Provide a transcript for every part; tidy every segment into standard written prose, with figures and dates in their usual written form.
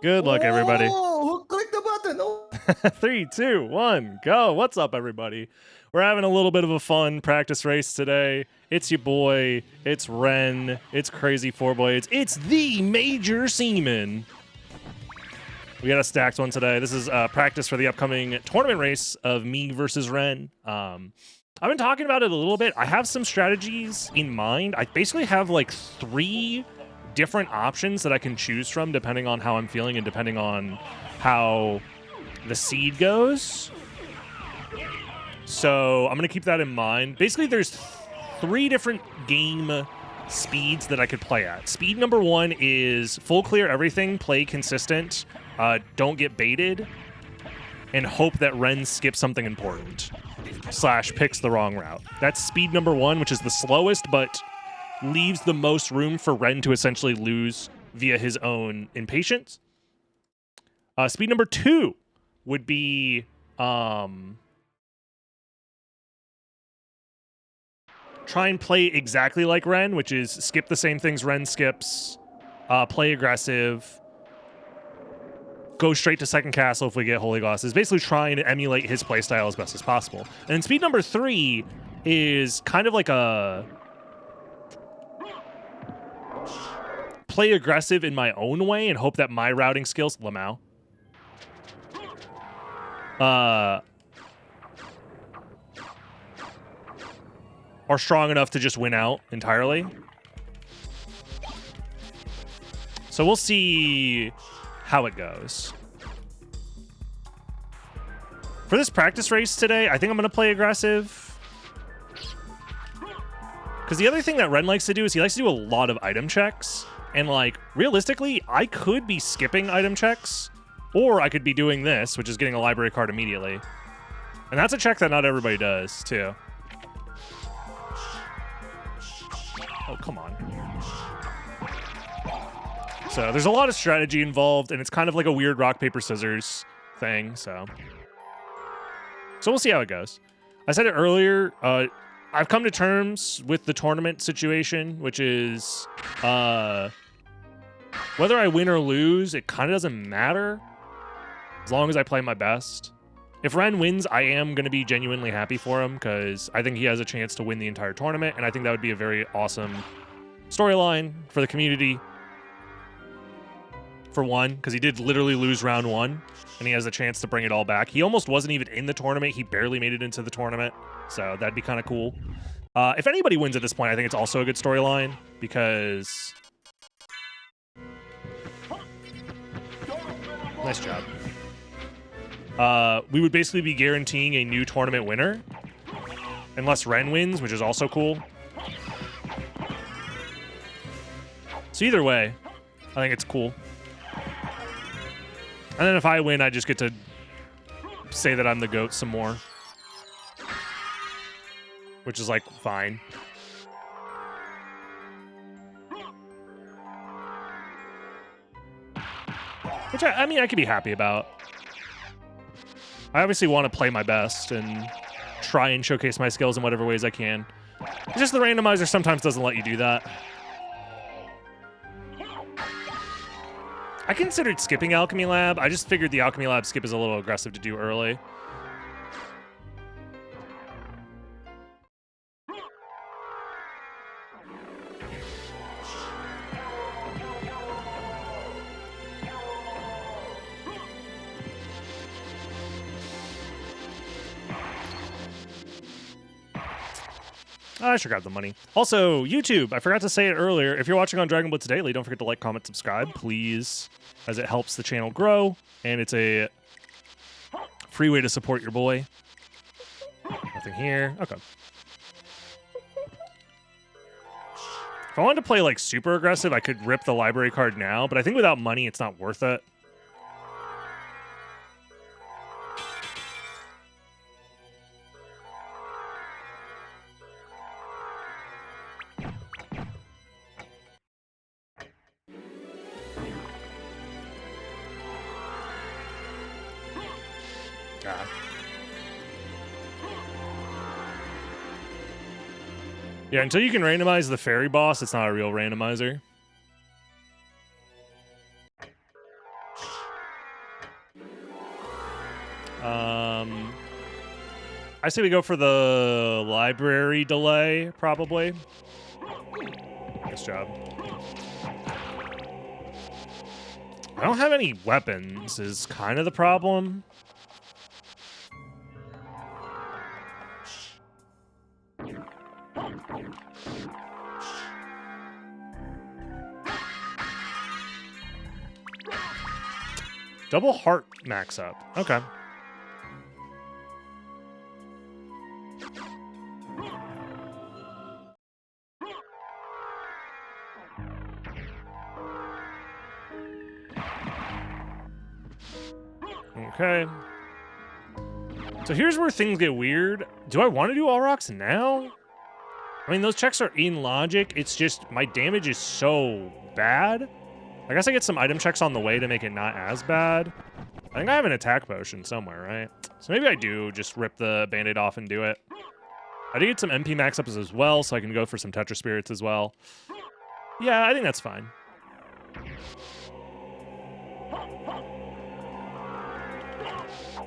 Good luck, everybody. Oh, click the button. Oh. 3, 2, 1, go. What's up, everybody? We're having a little bit of a fun practice race today. It's your boy, it's Ren, it's Crazy Four Blades, it's the Major Seaman. We got a stacked one today. This is practice for the upcoming tournament race of me versus Ren. I've been talking about it a little bit. I have some strategies in mind. I basically have like 3 different options that I can choose from depending on how I'm feeling and depending on how the seed goes. So I'm going to keep that in mind. Basically, there's 3 different game speeds that I could play at. Speed number 1 is full clear everything, play consistent, don't get baited, and hope that Ren skips something important / picks the wrong route. That's speed number 1, which is the slowest, but leaves the most room for Ren to essentially lose via his own impatience. Speed number 2 would be try and play exactly like Ren, which is skip the same things Ren skips, play aggressive, go straight to second castle if we get Holy Glosses, basically trying to emulate his playstyle as best as possible. And then speed number 3 is kind of like a play aggressive in my own way and hope that my routing skills, Lamau, are strong enough to just win out entirely. So we'll see how it goes. For this practice race today, I think I'm going to play aggressive. Because the other thing that Ren likes to do is he likes to do a lot of item checks. And, like, realistically, I could be skipping item checks, or I could be doing this, which is getting a library card immediately. And that's a check that not everybody does, too. Oh, come on. So there's a lot of strategy involved, and it's kind of like a weird rock, paper, scissors thing, so we'll see how it goes. I said it earlier, I've come to terms with the tournament situation, which is whether I win or lose, it kind of doesn't matter as long as I play my best. If Ren wins, I am going to be genuinely happy for him because I think he has a chance to win the entire tournament, and I think that would be a very awesome storyline for the community. For one, because he did literally lose round 1, and he has a chance to bring it all back. He almost wasn't even in the tournament. He barely made it into the tournament, so that'd be kind of cool. If anybody wins at this point, I think it's also a good storyline, because... Nice job. We would basically be guaranteeing a new tournament winner, unless Ren wins, which is also cool. So either way, I think it's cool. And then if I win, I just get to say that I'm the GOAT some more. Which is, like, fine. Which, I mean, I could be happy about. I obviously want to play my best and try and showcase my skills in whatever ways I can. It's just the randomizer sometimes doesn't let you do that. I considered skipping Alchemy Lab. I just figured the Alchemy Lab skip is a little aggressive to do early. I should grab the money. Also, YouTube, I forgot to say it earlier. If you're watching on Dragon Blitz Daily, don't forget to like, comment, subscribe, please, as it helps the channel grow, and it's a free way to support your boy. Nothing here. Okay. If I wanted to play, like, super aggressive, I could rip the library card now, but I think without money, it's not worth it. Yeah, until you can randomize the fairy boss, it's not a real randomizer. I say we go for the library delay, probably. Nice job. I don't have any weapons, is kind of the problem. Double heart max up. Okay. Okay. So here's where things get weird. Do I want to do all rocks now? I mean, those checks are in logic. It's just my damage is so bad. I guess I get some item checks on the way to make it not as bad. I think I have an attack potion somewhere, right? So maybe I do just rip the band-aid off and do it. I did get some MP max ups as well, so I can go for some Tetra Spirits as well. Yeah, I think that's fine.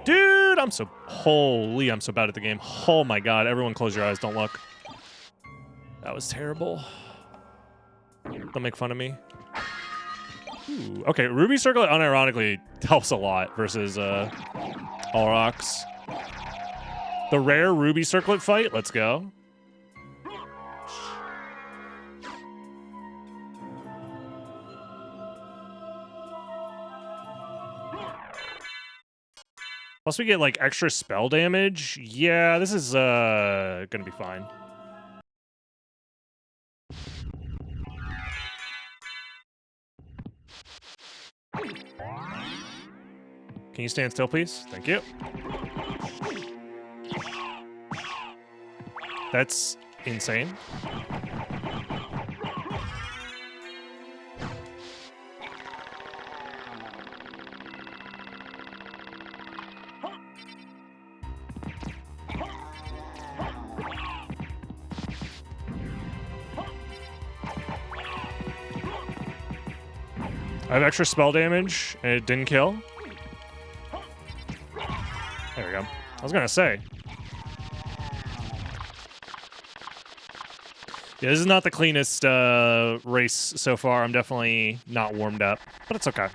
Dude, I'm so bad at the game. Oh my god, everyone close your eyes, don't look. That was terrible. Don't make fun of me. Ooh, okay, Ruby Circlet unironically helps a lot versus all rocks. The rare Ruby Circlet fight, let's go. Plus we get like extra spell damage. Yeah, this is gonna be fine. Can you stand still, please? Thank you. That's insane. I have extra spell damage, and it didn't kill. There we go. I was gonna say. Yeah, this is not the cleanest race so far. I'm definitely not warmed up, but it's okay.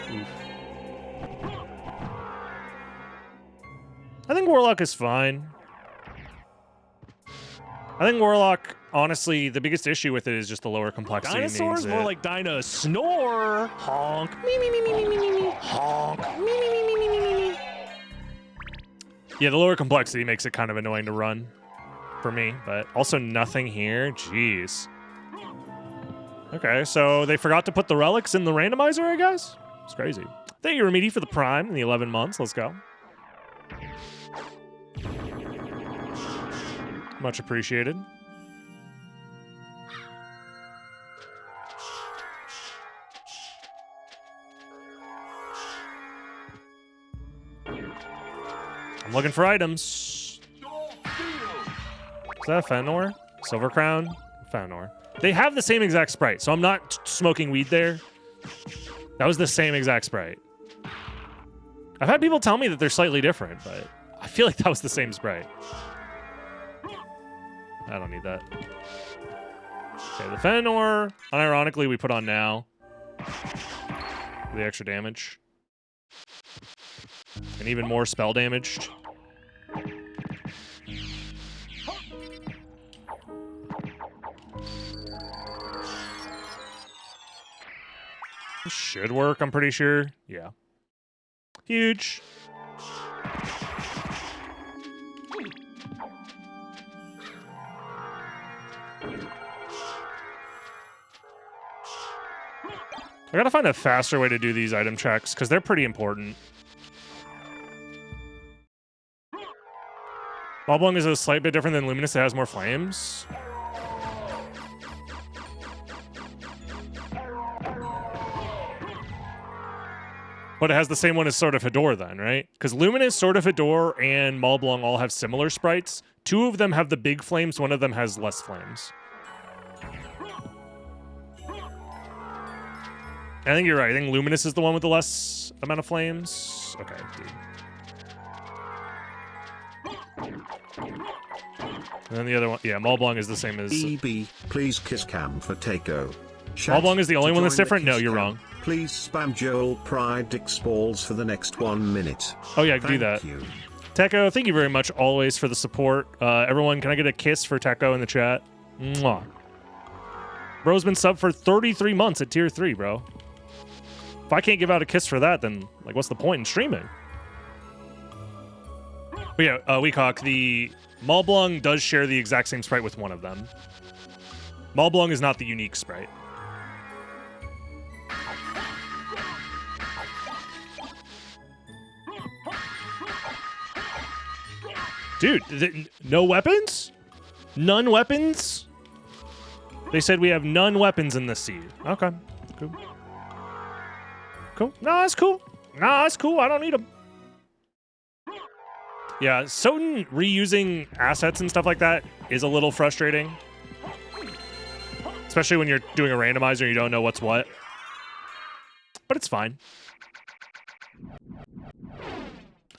Oof. I think Warlock is fine. I think Warlock, honestly, the biggest issue with it is just the lower complexity. Dinosaurs more like Dinah snore. Honk. Me me me me me me me. Honk. Me me me me me me me. Yeah, the lower complexity makes it kind of annoying to run for me, but also nothing here. Jeez. Okay, so they forgot to put the relics in the randomizer, I guess? It's crazy. Thank you, Remedy, for the Prime in the 11 months. Let's go. Much appreciated. I'm looking for items. Is that a Fenor? Silver Crown? Fenor. They have the same exact sprite, so I'm not smoking weed there. That was the same exact sprite. I've had people tell me that they're slightly different, but I feel like that was the same sprite. I don't need that. Okay, the Fenor, unironically, we put on now. The extra damage. And even more spell damaged. This should work, I'm pretty sure. Yeah. Huge. I gotta find a faster way to do these item checks, because they're pretty important. Moblung is a slight bit different than Luminous. It has more flames. But it has the same one as Sword of Hador then, right? Because Luminous, Sword of Hador, and Moblung all have similar sprites. Two of them have the big flames, one of them has less flames. I think you're right. I think Luminous is the one with the less amount of flames. Okay, dude. And then the other one, yeah, Malblanc is the same as... EB, please kiss cam for Takeo. Malblanc is the only one that's different? No, you're wrong. Please spam Joel Pride Dix balls for the next 1 minute. Oh yeah, I can do that. Thank you. Techo, thank you very much always for the support. Everyone, can I get a kiss for Techo in the chat? Mwah. Bro's been subbed for 33 months at tier 3, bro. If I can't give out a kiss for that, then like, what's the point in streaming? But yeah, Weecock, the Malblanc does share the exact same sprite with one of them. Malblanc is not the unique sprite. Dude, no weapons? None weapons? They said we have none weapons in this seed. Okay, cool. Cool. No, that's cool. No, that's cool. I don't need them. Yeah, SotN reusing assets and stuff like that is a little frustrating. Especially when you're doing a randomizer and you don't know what's what. But it's fine.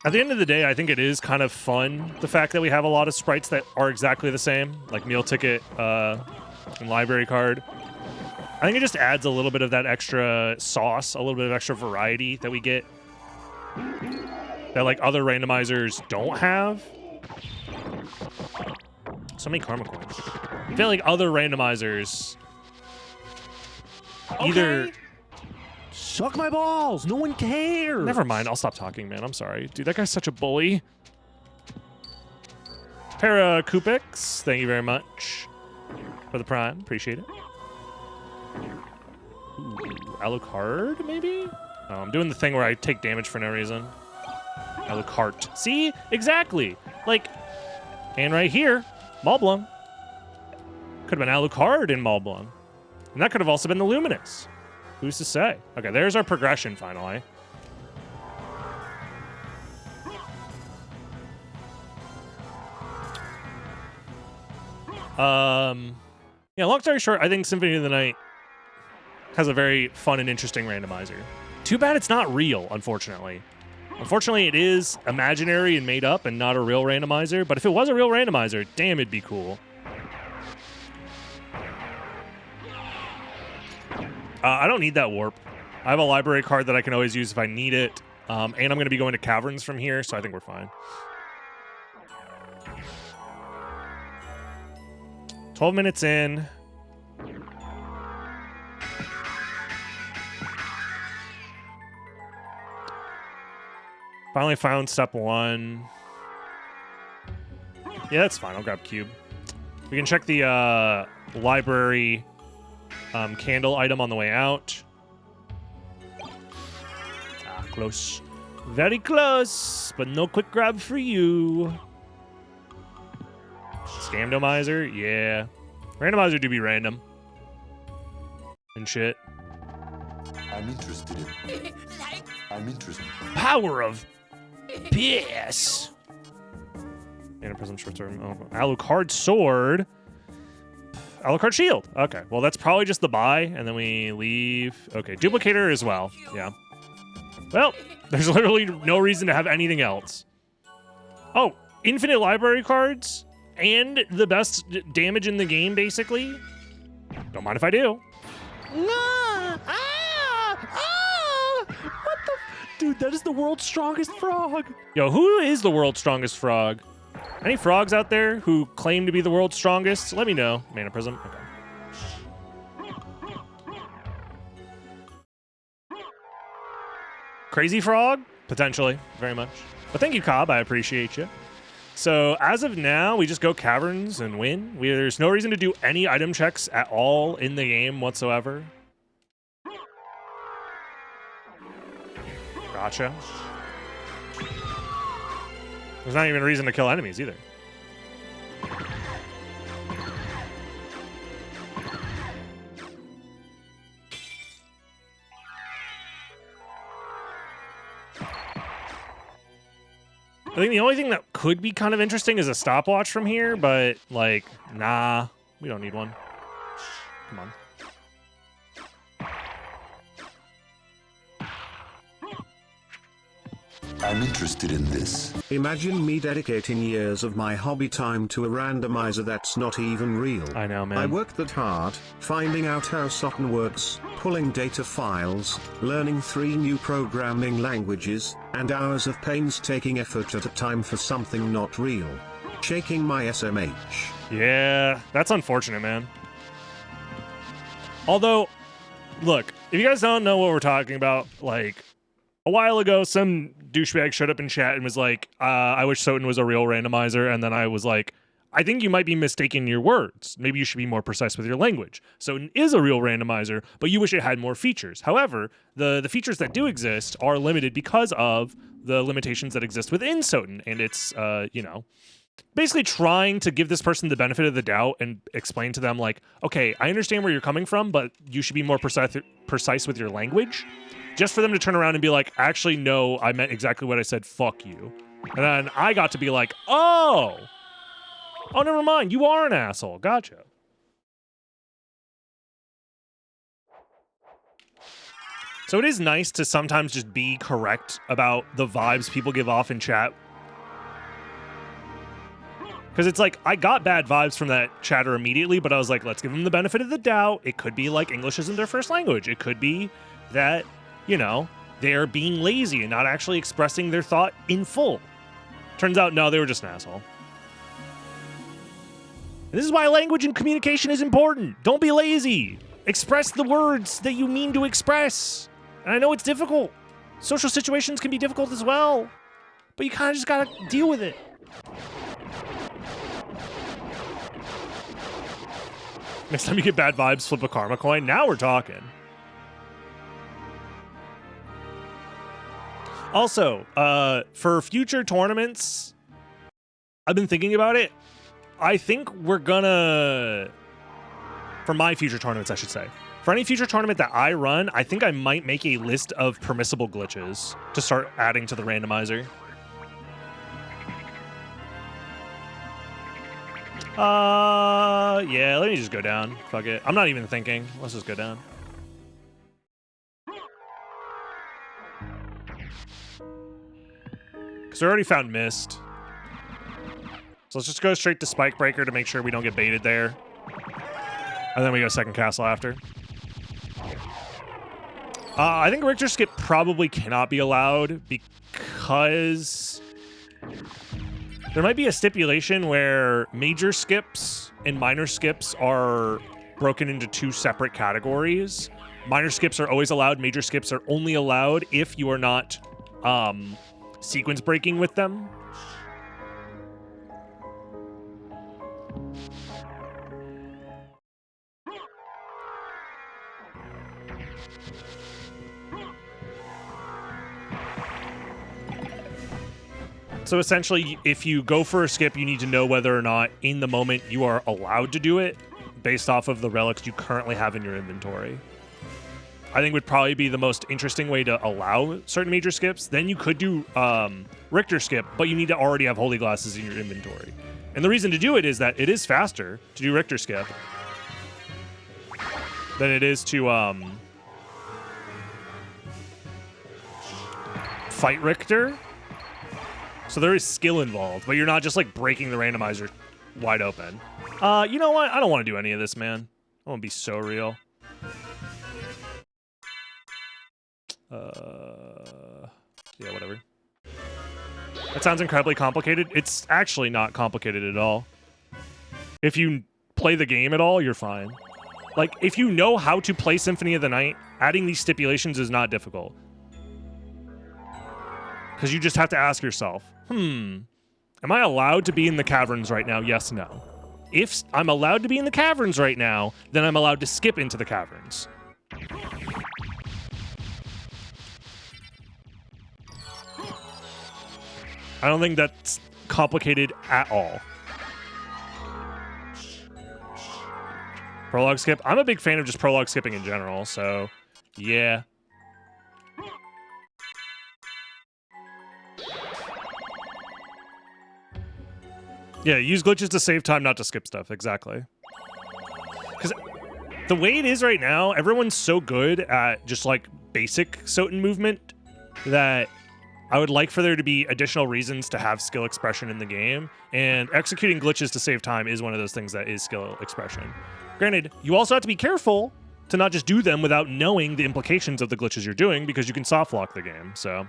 At the end of the day, I think it is kind of fun, the fact that we have a lot of sprites that are exactly the same, like Meal Ticket and Library Card. I think it just adds a little bit of that extra sauce, a little bit of extra variety that we get that like other randomizers don't have. So many karma coins. I feel like other randomizers either... Suck my balls. No one cares. Never mind. I'll stop talking, man. I'm sorry. Dude, that guy's such a bully. Paracupix, thank you very much for the prime. Appreciate it. Ooh, Alucard, maybe? Oh, I'm doing the thing where I take damage for no reason. Alucard. See? Exactly. Like, and right here, Malblanc. Could have been Alucard in Malblanc. And that could have also been the Luminous. Who's to say? Okay, there's our progression finally. Yeah, long story short, I think Symphony of the Night has a very fun and interesting randomizer. Too bad it's not real, unfortunately. Unfortunately, it is imaginary and made up and not a real randomizer, but if it was a real randomizer, damn, it'd be cool. I don't need that warp. I have a library card that I can always use if I need it. And I'm going to be going to caverns from here, so I think we're fine. 12 minutes in. Finally found step 1. Yeah, that's fine. I'll grab cube. We can check the library candle item on the way out. Ah, close. Very close, but no quick grab for you. Randomizer, yeah. Randomizer do be random. And shit. I'm interested in. I'm interested. Power of piss. And a prism short sword. Oh, Alucard sword. Alucard shield. Okay, well that's probably just the buy, and then we leave. Okay, duplicator as well. Yeah. Well, there's literally no reason to have anything else. Oh, infinite library cards and the best damage in the game, basically. Don't mind if I do. What the? Dude, that is the world's strongest frog. Yo, who is the world's strongest frog? Any frogs out there who claim to be the world's strongest? Let me know. Mana Prism. Okay. Crazy frog? Potentially. Very much. But thank you, Cobb. I appreciate you. So as of now, we just go caverns and win. There's no reason to do any item checks at all in the game whatsoever. Gotcha. There's not even a reason to kill enemies either. I think the only thing that could be kind of interesting is a stopwatch from here, but, like, nah, we don't need one. Come on. I'm interested in this. Imagine me dedicating years of my hobby time to a randomizer that's not even real. I know, man. I worked that hard, finding out how SotN works, pulling data files, learning 3 new programming languages, and hours of painstaking effort at a time for something not real. Shaking my SMH. Yeah, that's unfortunate, man. Although, look, if you guys don't know what we're talking about, like, a while ago, some douchebag showed up in chat and was like, I wish SotN was a real randomizer, and then I was like, I think you might be mistaking your words. Maybe you should be more precise with your language. SotN is a real randomizer, but you wish it had more features. However, the features that do exist are limited because of the limitations that exist within SotN, and it's, you know, basically trying to give this person the benefit of the doubt and explain to them, like, okay, I understand where you're coming from, but you should be more precise with your language. Just for them to turn around and be like, actually, no, I meant exactly what I said, fuck you. And then I got to be like, oh, never mind, you are an asshole, gotcha. So it is nice to sometimes just be correct about the vibes people give off in chat. Because it's like, I got bad vibes from that chatter immediately, but I was like, let's give them the benefit of the doubt. It could be like English isn't their first language. It could be that, you know, they're being lazy and not actually expressing their thought in full. Turns out, no, they were just an asshole. And this is why language and communication is important. Don't be lazy. Express the words that you mean to express. And I know it's difficult. Social situations can be difficult as well. But you kind of just gotta deal with it. Next time you get bad vibes, flip a karma coin. Now we're talking. Also, for future tournaments, I've been thinking about it. I think we're gonna, for my future tournaments, I should say, for any future tournament that I run, I think I might make a list of permissible glitches to start adding to the randomizer. Yeah, let me just go down. Fuck it. I'm not even thinking. Let's just go down. Because we already found Mist. So let's just go straight to Spike Breaker to make sure we don't get baited there. And then we go second castle after. I think Richter Skip probably cannot be allowed because there might be a stipulation where major skips and minor skips are broken into 2 separate categories. Minor skips are always allowed. Major skips are only allowed if you are not sequence breaking with them. So essentially, if you go for a skip, you need to know whether or not in the moment you are allowed to do it based off of the relics you currently have in your inventory. I think would probably be the most interesting way to allow certain major skips. Then you could do Richter Skip, but you need to already have Holy Glasses in your inventory. And the reason to do it is that it is faster to do Richter Skip than it is to fight Richter. So there is skill involved, but you're not just like breaking the randomizer wide open. You know what? I don't want to do any of this, man. I want to be so real. Yeah, whatever. That sounds incredibly complicated. It's actually not complicated at all. If you play the game at all, you're fine. Like, if you know how to play Symphony of the Night, adding these stipulations is not difficult. Because you just have to ask yourself, am I allowed to be in the caverns right now? Yes, no. If I'm allowed to be in the caverns right now, then I'm allowed to skip into the caverns. I don't think that's complicated at all. Prologue skip. I'm a big fan of just prologue skipping in general, so yeah. Yeah, use glitches to save time, not to skip stuff. Exactly. Because the way it is right now, everyone's so good at just like basic SotN movement that I would like for there to be additional reasons to have skill expression in the game, and executing glitches to save time is one of those things that is skill expression. Granted, you also have to be careful to not just do them without knowing the implications of the glitches you're doing, because you can soft lock the game. So,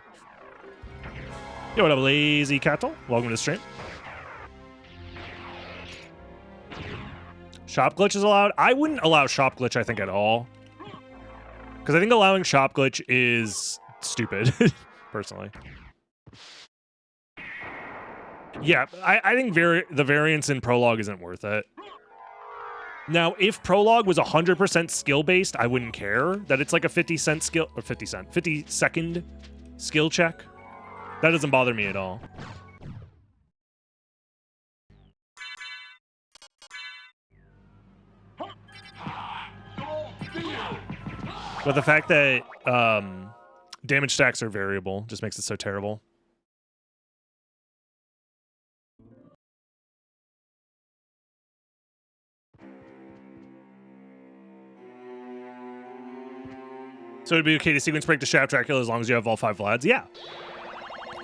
yo, what up, lazy cattle? Welcome to the stream. Shop glitch is allowed. I wouldn't allow shop glitch, I think, at all, because I think allowing shop glitch is stupid, personally. Yeah, I think the variance in Prologue isn't worth it. Now, if Prologue was 100% skill-based, I wouldn't care that it's like a 50-cent skill, or 50-second skill check. That doesn't bother me at all. But the fact that damage stacks are variable just makes it so terrible. So it'd be okay to sequence break to Shaft Dracula as long as you have all 5 Vlads? Yeah.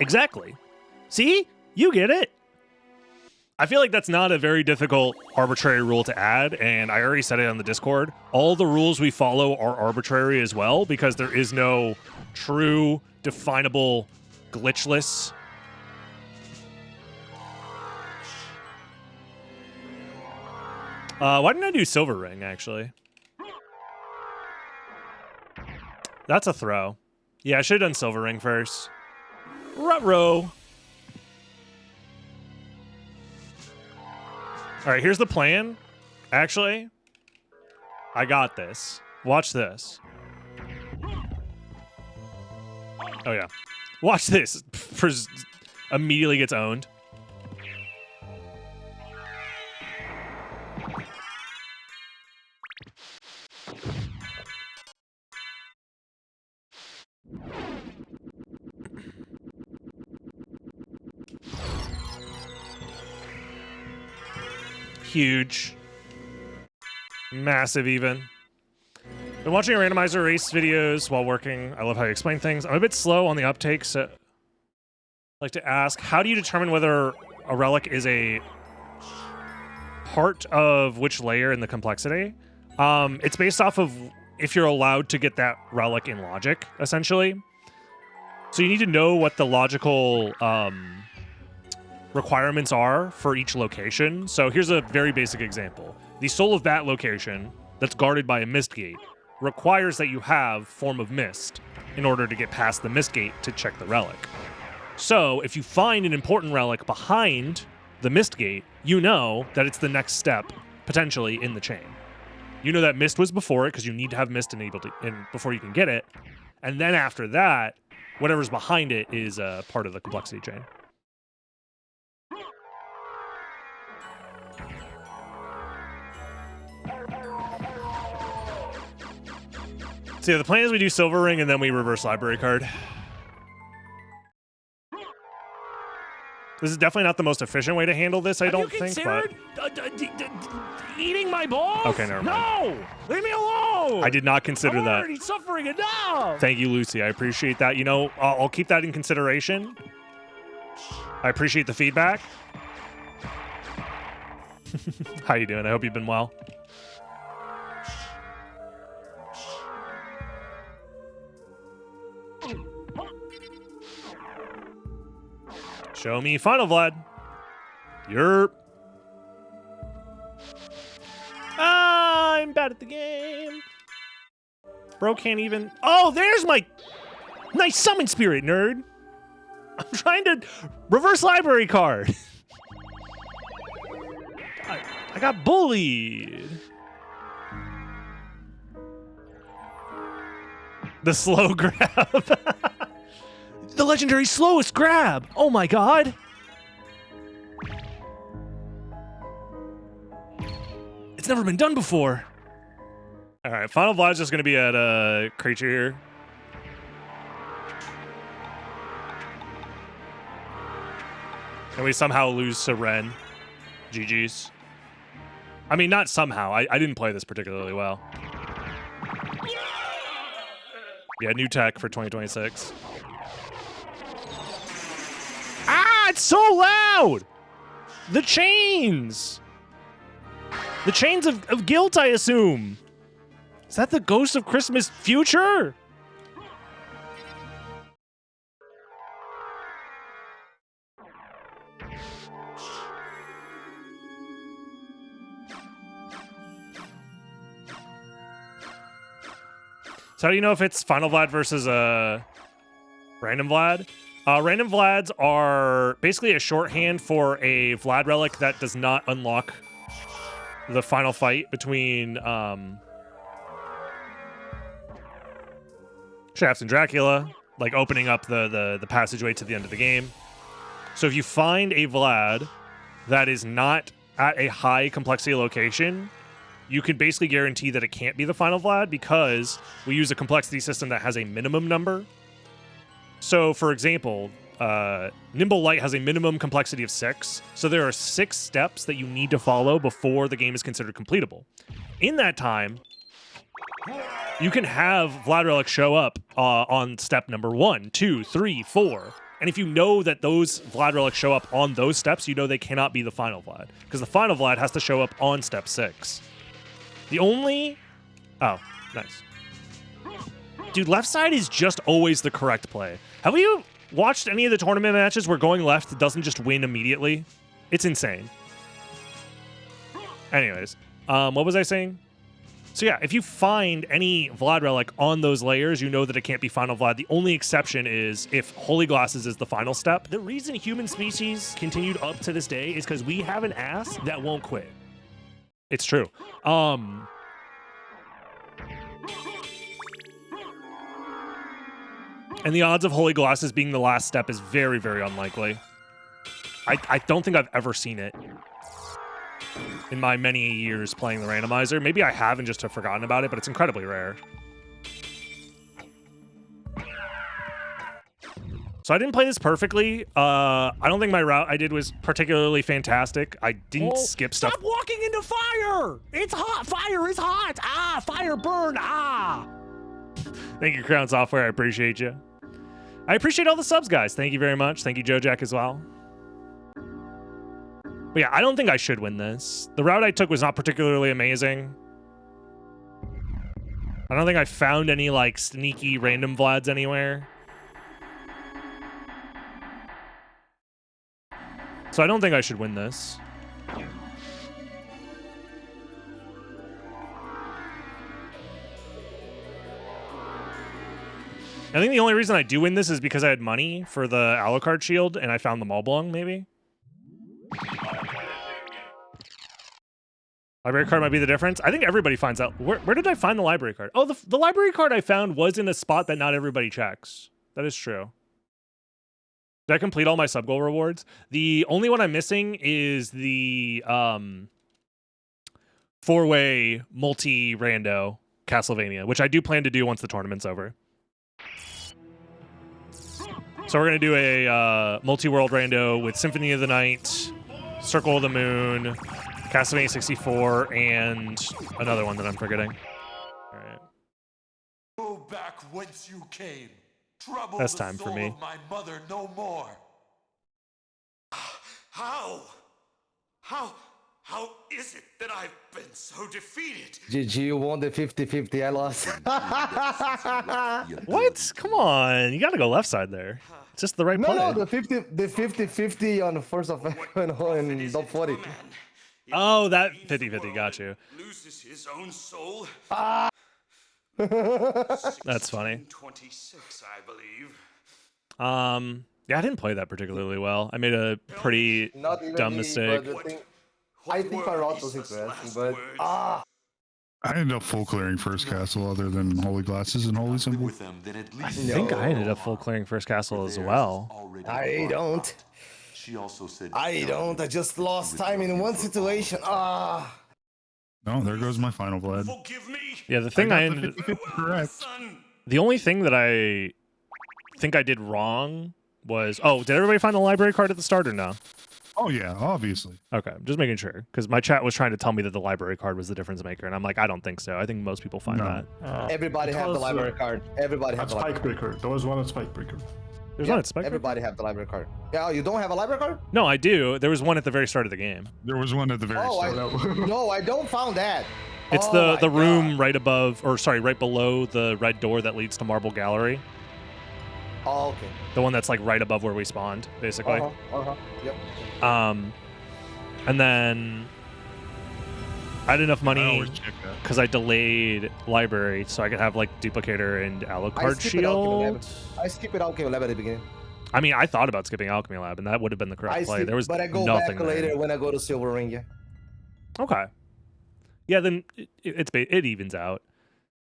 Exactly. See? You get it. I feel like that's not a very difficult arbitrary rule to add, and I already said it on the Discord. All the rules we follow are arbitrary as well, because there is no true, definable, glitchless. Why didn't I do Silver Ring, actually? That's a throw. Yeah, I should have done Silver Ring first. Ruh-roh. All right, here's the plan. Actually, I got this. Watch this. Oh, yeah. Watch this. Immediately gets owned. Huge. Massive even. Been watching your randomizer race videos while working. I love how you explain things. I'm a bit slow on the uptake, so I'd like to ask, how do you determine whether a relic is a part of which layer in the complexity? It's based off of if you're allowed to get that relic in logic, essentially. So you need to know what the logical requirements are for each location. So here's a very basic example. The Soul of Bat location that's guarded by a mist gate requires that you have Form of Mist in order to get past the mist gate to check the relic. So if you find an important relic behind the mist gate, you know that it's the next step, potentially, in the chain. You know that mist was before it because you need to have mist enabled before you can get it. And then after that, whatever's behind it is part of the complexity chain. So yeah, the plan is we do Silver Ring and then we reverse library card. This is definitely not the most efficient way to handle this, I don't think, but... eating my balls? Okay, never mind. No! Leave me alone! I did not consider I'm that. already suffering enough! Thank you, Lucy. I appreciate that. You know, I'll keep that in consideration. I appreciate the feedback. How you doing? I hope you've been well. Show me Final Vlad. Yerp. I'm bad at the game. Bro can't even... Oh, there's my nice summon spirit, nerd. I'm trying to reverse library card. I got bullied. The slow grab. The legendary slowest grab. Oh my god. It's never been done before. All right, Final Vlad's just going to be at a creature here. And we somehow lose to Ren. GG's. I mean, not somehow. I didn't play this particularly well. Yeah, new tech for 2026. it's so loud! The chains! The chains of guilt, I assume. Is that the Ghost of Christmas Future? So how do you know if it's Final Vlad versus Random Vlad? Random Vlads are basically a shorthand for a Vlad relic that does not unlock the final fight between Shaft and Dracula, like opening up the passageway to the end of the game. So if you find a Vlad that is not at a high complexity location, you can basically guarantee that it can't be the final Vlad because we use a complexity system that has a minimum number. So, for example, Nimble Light has a minimum complexity of 6. So there are 6 steps that you need to follow before the game is considered completable. In that time, you can have Vlad Relic show up on step number 1, 2, 3, 4. And if you know that those Vlad Relics show up on those steps, you know they cannot be the final Vlad. Because the final Vlad has to show up on step 6. The only... Oh, nice. Dude, left side is just always the correct play. Have you watched any of the tournament matches where going left doesn't just win immediately? It's insane. Anyways, what was I saying? So yeah, if you find any Vlad relic on those layers, you know that it can't be final Vlad. The only exception is if Holy Glasses is the final step. The reason human species continued up to this day is because we have an ass that won't quit. It's true. And the odds of Holy Glasses being the last step is very, very unlikely. I don't think I've ever seen it in my many years playing the randomizer. Maybe I have and just have forgotten about it, but it's incredibly rare. So I didn't play this perfectly. I don't think my route I did was particularly fantastic. I didn't skip stuff. Stop walking into fire! It's hot! Fire is hot! Ah! Fire burn! Ah! Thank you, Crown Software. I appreciate you. I appreciate all the subs, guys. Thank you very much. Thank you, Joe Jack, as well. But yeah, I don't think I should win this. The route I took was not particularly amazing. I don't think I found any, like, sneaky random Vlads anywhere. So I don't think I should win this. I think the only reason I do win this is because I had money for the Alucard shield and I found the Maulblung, maybe? Library card might be the difference. I think everybody finds out. Where did I find the library card? Oh, the library card I found was in a spot that not everybody checks. That is true. Did I complete all my sub-goal rewards? The only one I'm missing is the 4-way multi-rando Castlevania, which I do plan to do once the tournament's over. So we're going to do a multi-world rando with Symphony of the Night, Circle of the Moon, Castlevania 64, and another one that I'm forgetting. All right. Go back whence you came. Trouble That's the time for soul me. of my mother no more. How is it that I've been so defeated? GG, you won the 50-50, I lost. What? Come on. You got to go left side there. It's just the right play. No, the 50-50 on the first of in top 40. Oh, that 50-50. Got you. Loses his own soul. That's funny. 26, I believe. Yeah, I didn't play that particularly well. I made a pretty Not even dumb me, mistake. but the thing, I think my route was interesting, but I ended up full clearing first castle other than Holy Glasses and Holy Symbol. With them, then at least I think I ended up full clearing first castle as well. I don't. She also said I don't. I just lost time in one situation. Oh, there goes my final Vlad. Forgive me. Yeah, the thing I got the ended... 50-50 correct. Son. The only thing that I think I did wrong was... Oh, did everybody find the library card at the start or no? Oh yeah, obviously. Okay, just making sure. Because my chat was trying to tell me that the library card was the difference maker. And I'm like, I don't think so. I think most people find No. that. Everybody have the library card. Everybody have At the library card. Spikebreaker. There was one at Spikebreaker. There's Yeah, one at Spike. everybody have the library card. Yeah, you don't have a library card? No, I do. There was one at the very start of the game. There was one at the very Oh, start. no, I don't found that. It's Oh the my room God. right above, or sorry, right below the red door that leads to Marble Gallery. Oh, okay. The one that's like right above where we spawned, basically. Yep. And then I had enough I money always check that. because I delayed library so I could have like duplicator and Alucard skip it Alchemy shield. Lab. I skip it Alchemy Lab at the beginning. I mean, I thought about skipping Alchemy Lab, and that would have been the correct play. There was but I go nothing back later there. when I go to Silver Ring. Yeah. Okay. Yeah, then it evens out.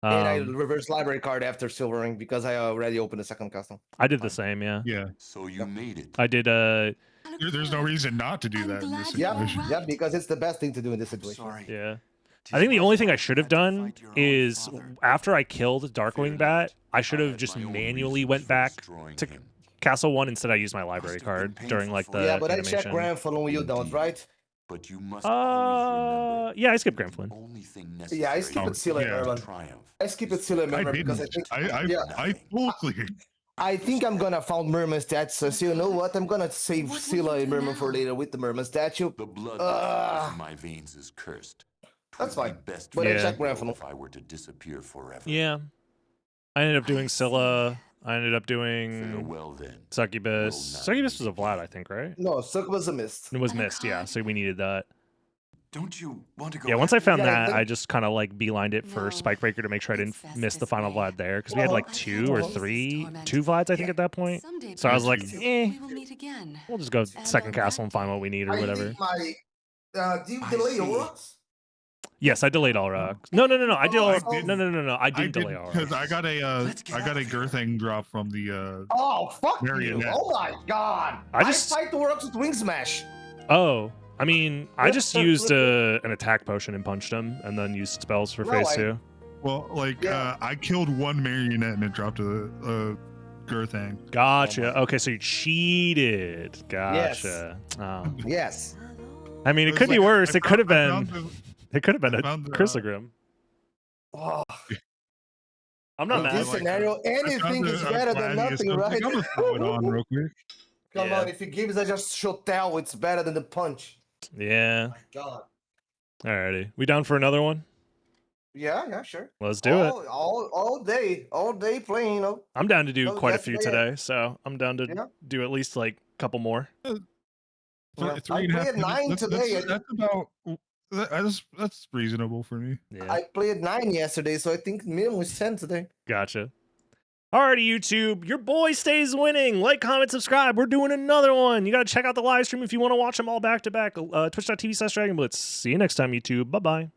And I reverse library card after Silver Ring because I already opened the second custom. I did the same, yeah. Yeah. So you made it. I did There's no reason not to do that in this situation. Yeah, because it's the best thing to do in this situation. Sorry. yeah. I think the only thing I should have done is after I killed Darkwing Bat, I should have just manually went back to Castle 1. Instead, I used my library card during like the Yeah, but animation. I check Granful when you don't, right? But you must always remember. Yeah, I skipped Granflin. Only thing Yeah, I necessary skip Oh, it Seal and yeah. Merman. triumph. I skip it Seal and I Merman because I didn't. think I full cleared. I think I'm gonna found Merman statue. So you know what? I'm gonna save Scylla and Merman for later with the Merman statue. The blood that flows in my veins is cursed. That's Twould be fine. Best But for I me checked Granful. if I were to disappear forever. Yeah. I ended up doing Scylla. I ended up doing Farewell then. Succubus. Will not Succubus was a Vlad, I think, right? No, Suck was a mist. It was missed, yeah. So we needed that. Don't you want to go? Yeah, once I found Yeah, I that, think- I just kind of like beelined it for No, Spikebreaker to make sure I didn't it's best miss the this final way. Vlad there because we had like I two can't or use this three, torment. two Vlads, I think, at that point. Someday, So I was like, perhaps, eh, we will meet again. we'll just go And second on castle that and find what we need or whatever. Do you I delay see. yours? Yes, I delayed all rocks. No, I did Oh, all. I didn't. No. I didn't delay all because rocks. I got a Let's get I got out a of here. Girthang drop from the Oh, fuck you! Marionette. Oh my god! I just- fight the works with Wing Smash. Oh, I mean, I just used an attack potion and punched him, and then used spells for No, phase I- 2. well, like Yeah. I killed one marionette and it dropped a Girthang. Gotcha. Okay, so you cheated. Gotcha. Oh. Yes. I mean, it was could be like, worse. I It could have found- been. It could have been I a found the- Chrysogrim. Oh, I'm not in mad. this like scenario, I found anything is a better than Gladius, nothing, I was right? like, I'm gonna throw it on real quick. Come Yeah. on, if he gives I just should tell it's better than the punch. Yeah. My god. Alrighty. We down for another one? Yeah, sure. Let's do it. All day playing, you know. I'm down to do Oh, quite a that's few the way today, so I'm down to Yeah. do at least like a couple more. Yeah. Three and a I half played 9 minutes. today. That's about that's reasonable for me. Yeah. I played 9 yesterday, so I think minimum is 10 today. Gotcha. Alrighty, YouTube. Your boy stays winning. Like, comment, subscribe. We're doing another one. You got to check out the live stream if you want to watch them all back to back. Twitch.tv/DragonBlitz. See you next time, YouTube. Bye bye.